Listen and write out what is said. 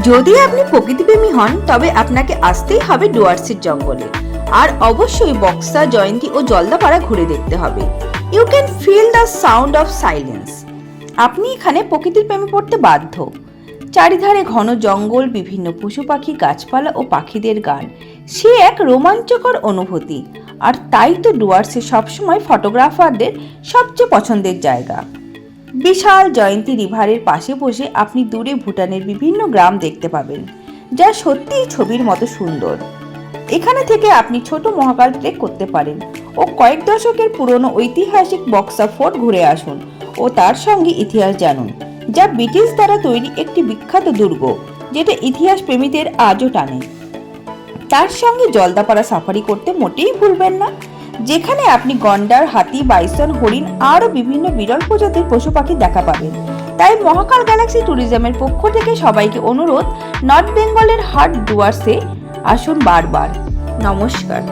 যদি আপনি প্রকৃতিপ্রেমী হন তবে আপনাকে আসতেই হবে ডুয়ার্সের জঙ্গলে। আর অবশ্যই বক্সা, জয়ন্তী ও জলদাপাড়া ঘুরে দেখতে হবে। You can feel the sound of silence. আপনি এখানে প্রকৃতির প্রেমে পড়তে বাধ্য। চারিধারে ঘন জঙ্গল, বিভিন্ন পশু পাখি, গাছপালা ও পাখিদের গান, সে এক রোমাঞ্চকর অনুভূতি। আর তাই তো ডুয়ার্সে সবসময় ফটোগ্রাফারদের সবচেয়ে পছন্দের জায়গা। বিশাল জয়ন্তী রিভারের পাশে বসে আপনি দূরে ভুটানের বিভিন্ন গ্রাম দেখতে পাবেন, যা সত্যিই ছবির মতো সুন্দর। এখানে থেকে আপনি ছোট মহাকাল ট্রেক করতে পারেন ও কয়েক দশকের পুরনো ঐতিহাসিক বক্সা ফোর্ট ঘুরে আসুন ও তার সঙ্গে ইতিহাস জানুন, যা ব্রিটিশ দ্বারা তৈরি একটি বিখ্যাত দুর্গ, যেটা ইতিহাস প্রেমীদের আজও টানে। তার সঙ্গে জলদাপাড়া সাফারি করতে মোটেই ভুলবেন না, যেখানে আপনি গন্ডার, হাতি, বাইসন, হরিণ আরও বিভিন্ন বিরল প্রজাতির পশু পাখি দেখা পাবেন। তাই মহাকাল গ্যালাক্সি ট্যুরিজমের পক্ষ থেকে সবাইকে অনুরোধ, নর্থ বেঙ্গলের হাট ডুয়ার্সে আসুন বারবার। নমস্কার।